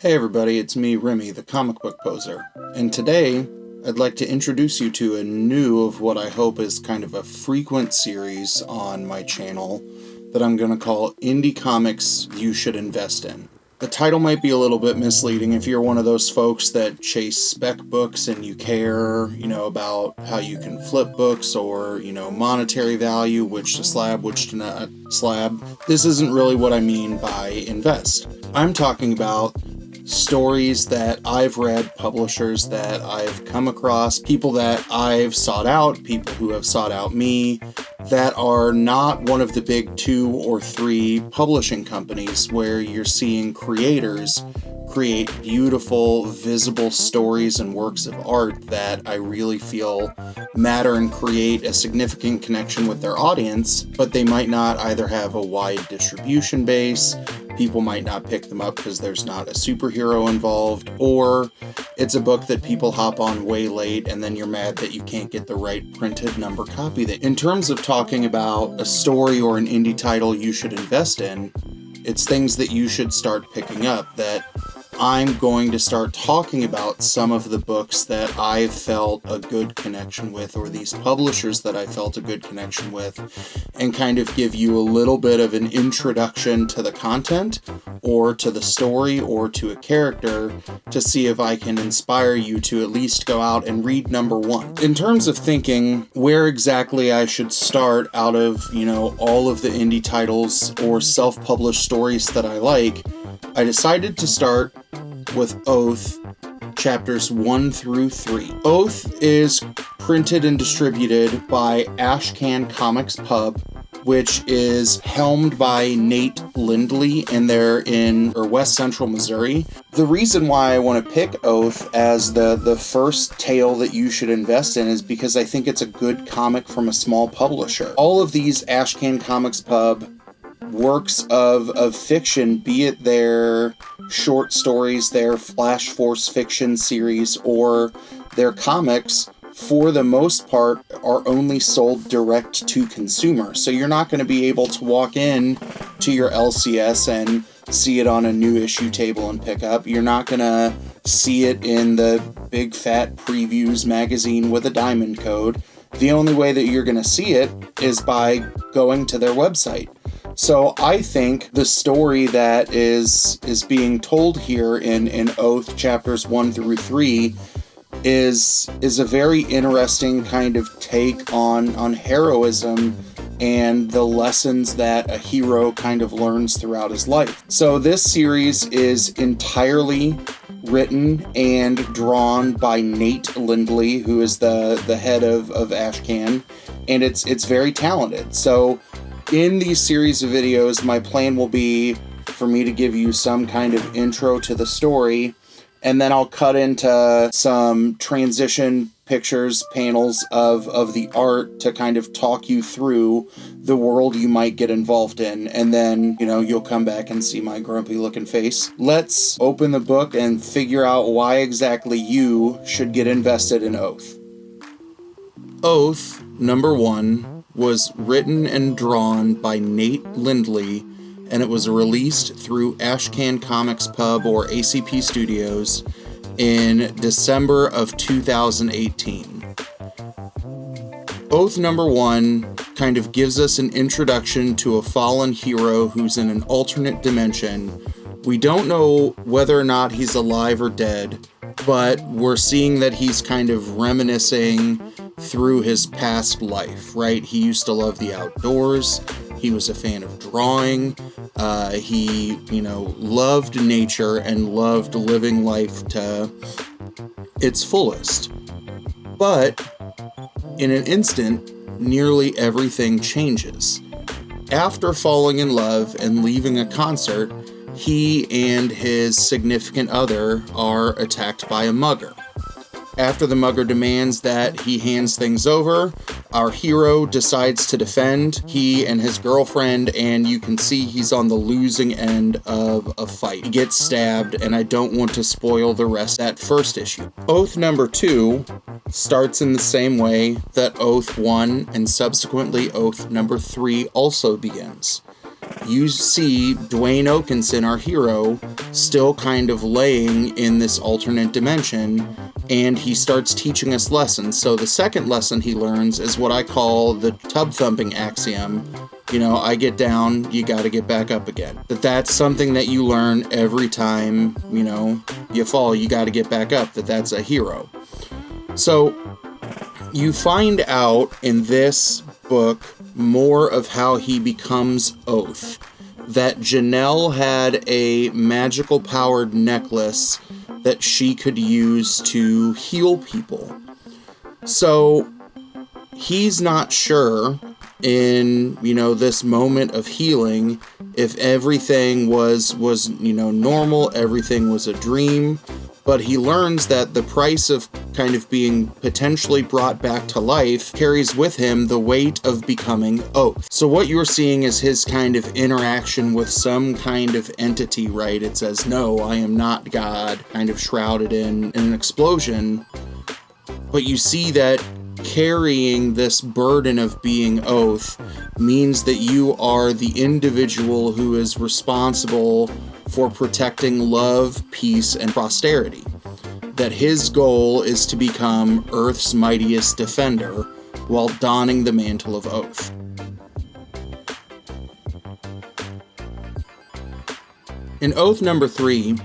Hey everybody, it's me, Remy, the comic book poser, and today I'd like to introduce you to a new of what I hope is kind of a frequent series on my channel that I'm going to call Indie Comics You Should Invest In. The title might be a little bit misleading if you're one of those folks that chase spec books and you care, about how you can flip books or, monetary value, which to slab, which to not slab. This isn't really what I mean by invest. I'm talking about stories that I've read, publishers that I've come across, people that I've sought out, people who have sought out me, that are not one of the big 2 or 3 publishing companies where you're seeing creators create beautiful, visible stories and works of art that I really feel matter and create a significant connection with their audience, but they might not either have a wide distribution base, people might not pick them up because there's not a superhero involved, or it's a book that people hop on way late and then you're mad that you can't get the right printed number copy. In terms of talking about a story or an indie title you should invest in, it's things that you should start picking up, that I'm going to start talking about some of the books that I felt a good connection with, or these publishers that I felt a good connection with, and kind of give you a little bit of an introduction to the content, or to the story, or to a character, to see if I can inspire you to at least go out and read number 1. In terms of thinking where exactly I should start out of, all of the indie titles or self-published stories that I like, I decided to start with Oath, chapters 1 through 3. Oath is printed and distributed by Ashcan Comics Pub, which is helmed by Nate Lindley, and they're in West Central Missouri. The reason why I want to pick Oath as the first tale that you should invest in is because I think it's a good comic from a small publisher. All of these Ashcan Comics Pub works of fiction, be it their short stories, their Flash Force fiction series, or their comics, for the most part, are only sold direct to consumer. So you're not going to be able to walk in to your LCS and see it on a new issue table and pick up. You're not going to see it in the big fat previews magazine with a diamond code. The only way that you're going to see it is by going to their website. So I think the story that is being told here in Oath chapters 1 through 3 is a very interesting kind of take on heroism and the lessons that a hero kind of learns throughout his life. So this series is entirely written and drawn by Nate Lindley, who is the head of Ashcan, and it's very talented. So in these series of videos, my plan will be for me to give you some kind of intro to the story, and then I'll cut into some transition pictures, panels of the art to kind of talk you through the world you might get involved in, and then, you'll come back and see my grumpy looking face. Let's open the book and figure out why exactly you should get invested in Oath. Oath, number 1, was written and drawn by Nate Lindley, and it was released through Ashcan Comics Pub, or ACP Studios, in December of 2018. Oath number 1 kind of gives us an introduction to a fallen hero who's in an alternate dimension. We don't know whether or not he's alive or dead, but we're seeing that he's kind of reminiscing through his past life, right? He used to love the outdoors. He was a fan of drawing. He, loved nature and loved living life to its fullest. But in an instant, nearly everything changes. After falling in love and leaving a concert, he and his significant other are attacked by a mugger. After the mugger demands that he hands things over, our hero decides to defend he and his girlfriend, and you can see he's on the losing end of a fight. He gets stabbed, and I don't want to spoil the rest of that first issue. Oath number 2 starts in the same way that Oath 1 and subsequently Oath number 3 also begins. You see Dwayne Oakenson, our hero, still kind of laying in this alternate dimension, and he starts teaching us lessons. So the second lesson he learns is what I call the tub thumping axiom. I get down, you got to get back up again. That's something that you learn every time, you fall, you got to get back up, that's a hero. So you find out in this book more of how he becomes Oath. That Janelle had a magical powered necklace that she could use to heal people. So he's not sure in, this moment of healing if everything was normal, everything was a dream. But he learns that the price of kind of being potentially brought back to life carries with him the weight of becoming Oath. So what you're seeing is his kind of interaction with some kind of entity, right? It says, "No, I am not God," kind of shrouded in an explosion. But you see that carrying this burden of being Oath means that you are the individual who is responsible for protecting love, peace, and prosperity. That his goal is to become Earth's mightiest defender while donning the mantle of Oath. In Oath number 3,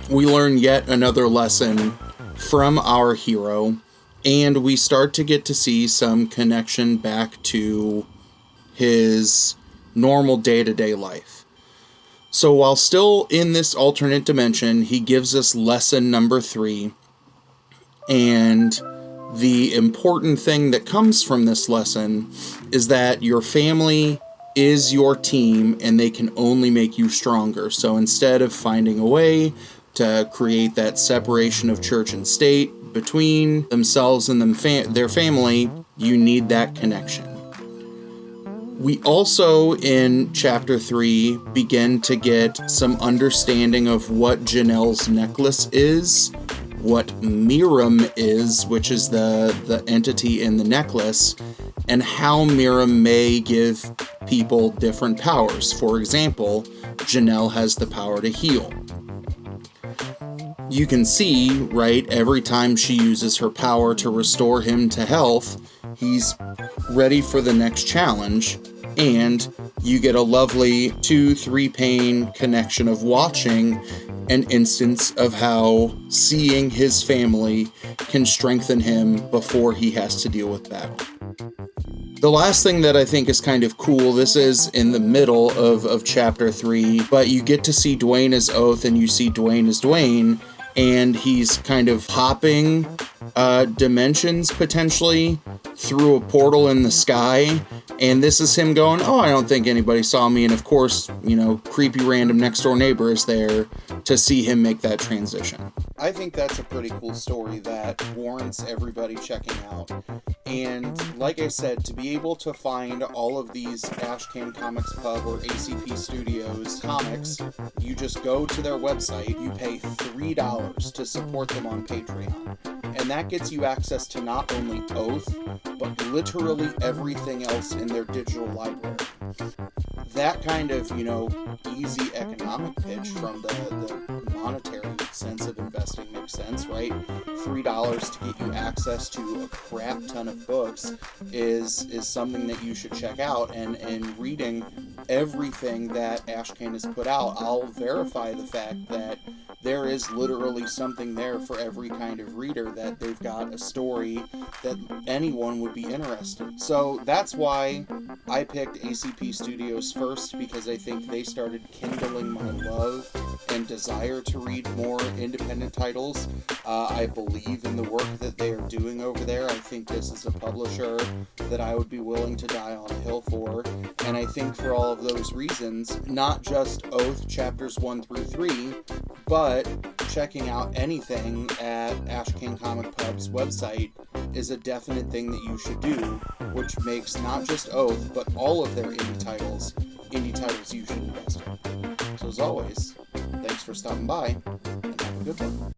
we learn yet another lesson from our hero, and we start to get to see some connection back to his normal day-to-day life. So while still in this alternate dimension, he gives us lesson number 3, and the important thing that comes from this lesson is that your family is your team, and they can only make you stronger. So instead of finding a way to create that separation of church and state between themselves and their family, you need that connection. We also, in Chapter 3, begin to get some understanding of what Janelle's necklace is, what Miriam is, which is the entity in the necklace, and how Miriam may give people different powers. For example, Janelle has the power to heal. You can see, right, every time she uses her power to restore him to health, he's ready for the next challenge, and you get a lovely 2-3 pane connection of watching an instance of how seeing his family can strengthen him before he has to deal with battle. The last thing that I think is kind of cool, this is in the middle of Chapter 3, but you get to see Dwayne as Oath, and you see Dwayne as Dwayne, and he's kind of hopping dimensions potentially through a portal in the sky, and this is him going, "Oh, I don't think anybody saw me," and of course, creepy random next door neighbor is there to see him make that transition. I think that's a pretty cool story that warrants everybody checking out. And like I said, to be able to find all of these Ashcan Comics Pub or ACP Studios comics, you just go to their website, you pay $3 to support them on Patreon. And that gets you access to not only Oath, but literally everything else in their digital library. That kind of, easy economic pitch from the monetary sense of investing makes sense, right? $3 to get you access to a crap ton of books is something that you should check out. And reading everything that Ashcan has put out, I'll verify the fact that there is literally something there for every kind of reader, that they've got a story that anyone would be interested in. So that's why I picked ACP Studios first, because I think they started kindling my love and desire to read more independent titles. I believe in the work that they are doing over there. I think this is a publisher that I would be willing to die on a hill for. And I think for all of those reasons, not just Oath chapters 1 through 3, but checking out anything at Ashcan Comic Pub's website is a definite thing that you should do, which makes not just Oath, but all of their indie titles you should invest in. So as always, thanks for stopping by, and have a good one.